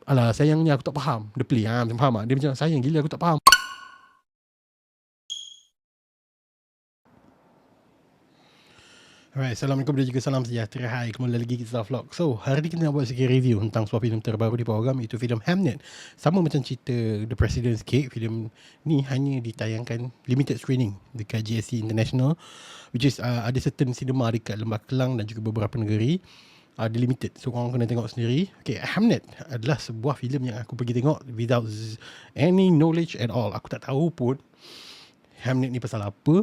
alah sayangnya aku tak faham. Dia play macam faham tak? Dia macam sayang gila aku tak faham. Alright, Assalamualaikum dan juga salam sejahtera. Hai, kembali lagi kita vlog. So, hari ni kita nak buat sikit review tentang sebuah filem terbaru di program, iaitu filem Hamnet. Sama macam cerita The President's Cake, filem ni hanya ditayangkan limited screening dekat GSC International, which is ada certain cinema dekat Lembah Kelang dan juga beberapa negeri. Dia limited, so korang kena tengok sendiri. Okay, Hamnet adalah sebuah filem yang aku pergi tengok without any knowledge at all. Aku tak tahu pun Hamnet ni pasal apa,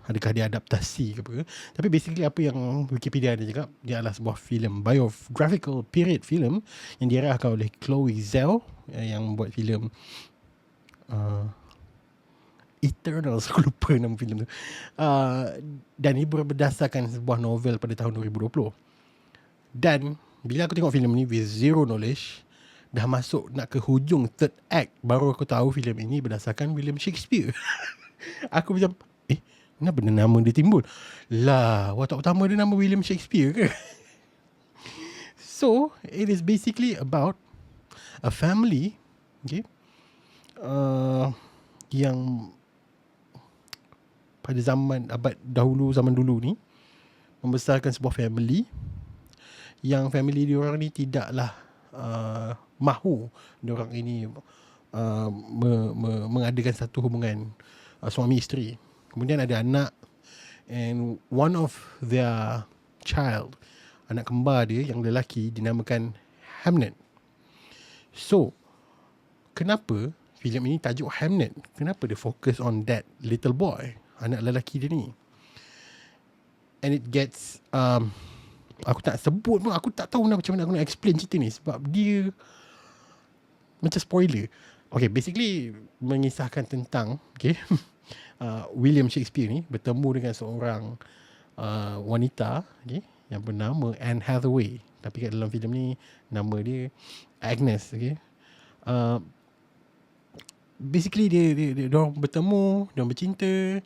adakah dia adaptasi ke apa. Tapi basically apa yang Wikipedia ada cakap, dia adalah sebuah filem biographical period film yang diarahkan oleh Chloe Zhao yang buat filem Eternals, aku lupa nama filem tu. Dan ini berdasarkan sebuah novel pada tahun 2020. Dan bila aku tengok filem ni with zero knowledge, dah masuk nak ke hujung third act, baru aku tahu filem ini berdasarkan William Shakespeare. Aku macam, kenapa nama dia timbul? Lah, watak utama dia nama William Shakespeare ke? So, it is basically about a family, okay, yang pada zaman dulu ni membesarkan sebuah family, yang family diorang ni tidaklah mahu diorang ini mengadakan satu hubungan suami isteri. Kemudian ada anak, and one of their child, anak kembar dia yang lelaki, dinamakan Hamnet. So, kenapa filem ini tajuk Hamnet? Kenapa dia fokus on that little boy, anak lelaki dia ni? And it gets aku tak sebut pun, aku tak tahu macam mana aku nak explain cerita ni, sebab dia macam spoiler. Okay, basically mengisahkan tentang William Shakespeare ni bertemu dengan seorang wanita, okay, yang bernama Anne Hathaway. Tapi kat dalam filem ni nama dia Agnes. Okay, basically dia orang bertemu, dia orang bercinta,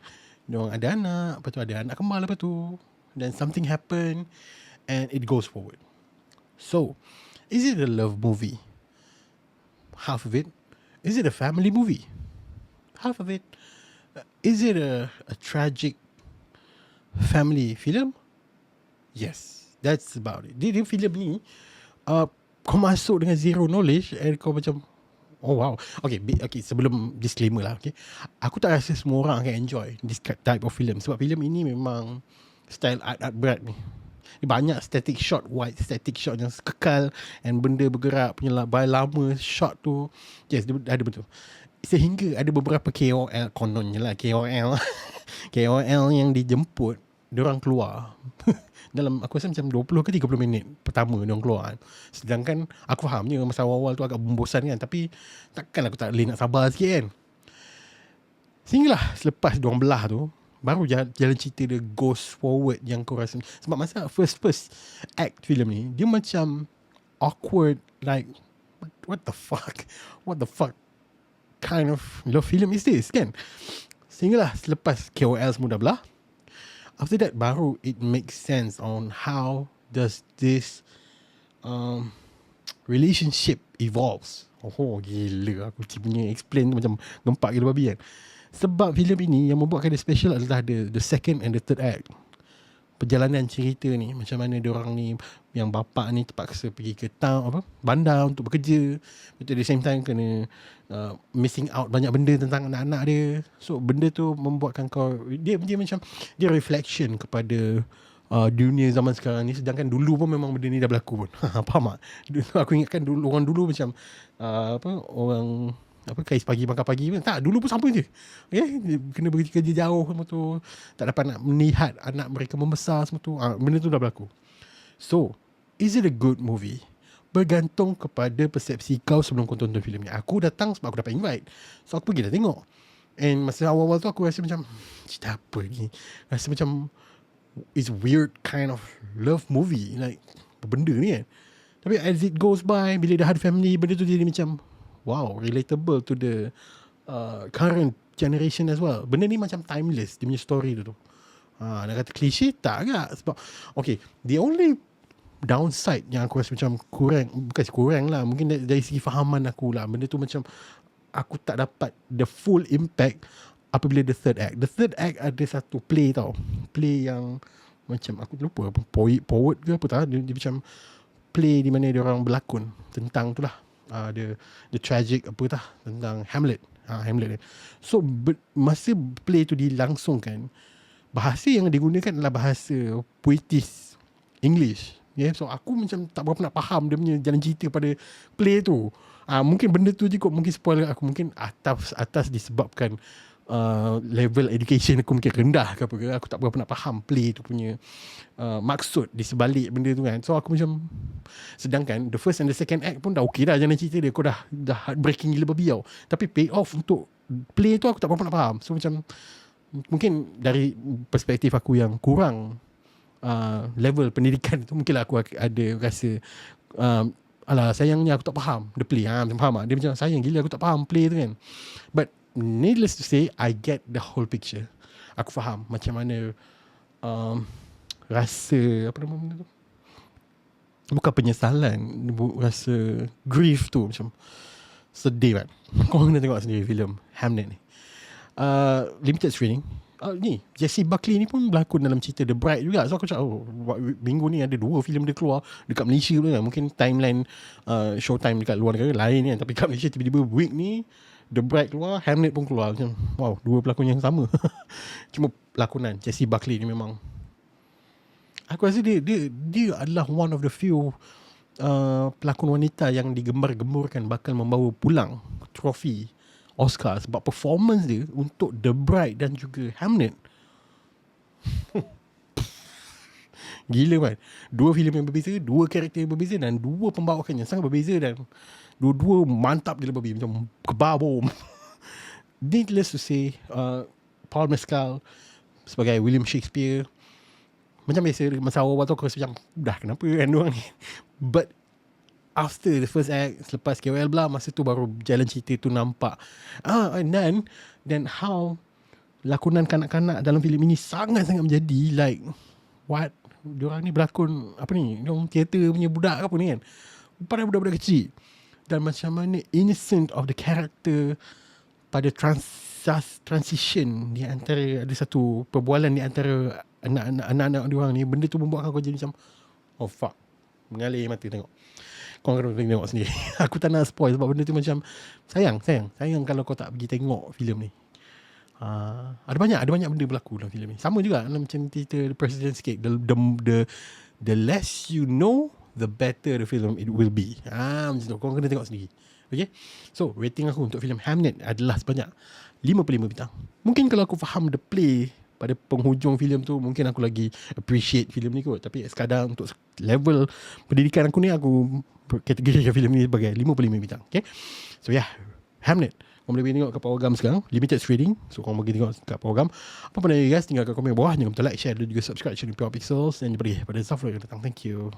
dia orang ada anak, lepas tu ada anak kembar lepas tu, then something happen and it goes forward. So, is it a love movie? Half of it. Is it a family movie? Half of it. Is it a tragic family film? Yes, that's about it. Dia filem ni kau masuk dengan zero knowledge and kau macam, oh wow. Okay, sebelum disclaimer lah, okay, aku tak rasa semua orang akan enjoy this type of film, sebab filem ini memang style art berat ni. Banyak static shot, wide static shot yang kekal, and benda bergerak punya lama shot tu. Yes, dia ada betul. Sehingga ada beberapa KOL, kononnya lah KOL KOL yang dijemput, diorang keluar dalam aku rasa macam 20 ke 30 minit pertama diorang keluar. Sedangkan aku fahamnya masa awal-awal tu agak membosan kan, tapi takkan aku tak boleh nak sabar sikit kan. Sehinggalah selepas diorang belah tu, baru jalan cerita dia goes forward, yang kau rasa. Sebab masa first act filem ni, dia macam awkward, like what the fuck kind of love film is this kan. Sehinggalah selepas KOL semua dah belah, after that baru it makes sense on how does this relationship evolves. Oh gila, aku punya explain tu macam gempak gila babi kan. Sebab filem ini yang membuatkan dia special adalah the second and the third act. Perjalanan cerita ni, macam mana diorang ni, yang bapak ni terpaksa pergi ke bandar untuk bekerja, betul, at the same time kena missing out banyak benda tentang anak-anak dia. So benda tu membuatkan dia macam dia reflection kepada dunia zaman sekarang ni. Sedangkan dulu pun memang benda ni dah berlaku pun. Faham tak? Aku ingatkan dulu, orang dulu macam orang kais pagi makan pagi pun tak, dulu pun sama je. Kena pergi kerja jauh semua tu, tak dapat nak melihat anak mereka membesar semua tu. Benda tu dah berlaku. So, is it a good movie? Bergantung kepada persepsi kau sebelum kau tonton filem ni. Aku datang sebab aku dapat invite, so aku pergi dah tengok. And masa awal-awal tu aku rasa macam, cerita apa ni? Rasa macam it's weird kind of love movie, like apa benda ni kan. Tapi as it goes by, bila dah ada family, benda tu jadi macam wow, relatable to the current generation as well. Benda ni macam timeless, dia punya story tu. Nak kata klise tak agak, sebab okay, the only downside yang aku rasa macam bukan kurang lah, mungkin dari segi fahaman aku lah, benda tu macam aku tak dapat the full impact apabila the third act. The third act ada satu play tau, play yang macam aku lupa apa, poet ke apa tak, dia macam play di mana dia orang berlakon tentang tu lah, the tragic apa tah, tentang Hamlet. Hamlet ni. So masa play tu dilangsungkan, bahasa yang digunakan adalah bahasa puitis English. So aku macam tak berapa nak faham dia punya jalan cerita pada play tu. Mungkin benda tu je kot, mungkin spoiler aku, mungkin atas disebabkan level education aku mungkin rendah ke apa ke, aku tak berapa nak faham play tu punya maksud di sebalik benda tu kan. So aku macam, sedangkan the first and the second act pun dah okey dah jalan cerita dia, aku dah heartbreaking gila babi tau, tapi pay off untuk play tu aku tak berapa nak faham. So macam mungkin dari perspektif aku yang kurang level pendidikan tu, mungkinlah aku ada rasa alah sayangnya aku tak faham the play. Macam faham tak? Dia macam sayang gila aku tak faham play tu kan. But needless to say, I get the whole picture. Aku faham macam mana rasa apa nama benda tu, bukan penyesalan, rasa grief tu, macam sedih kan. Kau kena tengok sendiri filem Hamnet ni. Limited screening. Ni Jessie Buckley ni pun berlakon dalam cerita The Bride juga. So aku cakap, minggu ni ada 2 filem dia keluar dekat Malaysia pun kan. Mungkin timeline showtime dekat luar negara lain kan, tapi kat Malaysia tiba-tiba week ni The Bride keluar, Hamlet pun keluar. Macam wow, 2 pelakon yang sama. Cuma lakonan Jessie Buckley ni memang, aku rasa dia adalah one of the few pelakon wanita yang digembar-gemburkan bakal membawa pulang trofi Oscar sebab performance dia untuk The Bride dan juga Hamnet. Gila kan. 2 filem yang berbeza, 2 karakter yang berbeza, dan 2 pembawakan yang sangat berbeza, dan dua-dua mantap gila babi, macam kebar bom. Needless to say, Paul Mescal sebagai William Shakespeare, macam biasa masa awal tu aku rasa macam dah kenapa kan diorang ni. But after the first act, selepas KOL blah, masa tu baru jalan cerita tu nampak. Dan how lakonan kanak-kanak dalam filem ini sangat-sangat menjadi like, what? Diorang ni berlakon apa ni? Diorang teater punya budak ke apa ni kan? Pada budak-budak kecil. Dan macam mana innocent of the character pada transition di antara, ada satu perbualan di antara anak-anak diorang ni, benda tu membuatkan aku jadi macam oh fuck, mengalir mata tengok. Kau kena tengok sendiri. Aku tak nak spoil sebab benda tu macam sayang kalau kau tak pergi tengok filem ni. Ada banyak benda berlaku dalam filem ni. Sama juga dalam macam cerita The President's Cake. The less you know, the better the film it will be. Macam tu. Kau kena tengok sendiri. Okay. So rating aku untuk filem Hamnet adalah sebanyak 5/5 bintang. Mungkin kalau aku faham the play pada penghujung filem tu, mungkin aku lagi appreciate filem ni kot. Tapi sekadar untuk level pendidikan aku ni, aku kategorikan filem ni sebagai 5/5 bintang. Okay. So yeah, Hamnet. Kau boleh pergi tengok kat Powergam sekarang, limited screening. So kau pergi tengok kat Powergam. Apa pun dari guys, tinggalkan komen bawah. Jangan lupa like, share dan juga subscribe channel Pure Pixels. Dan pergi pada software yang datang. Thank you.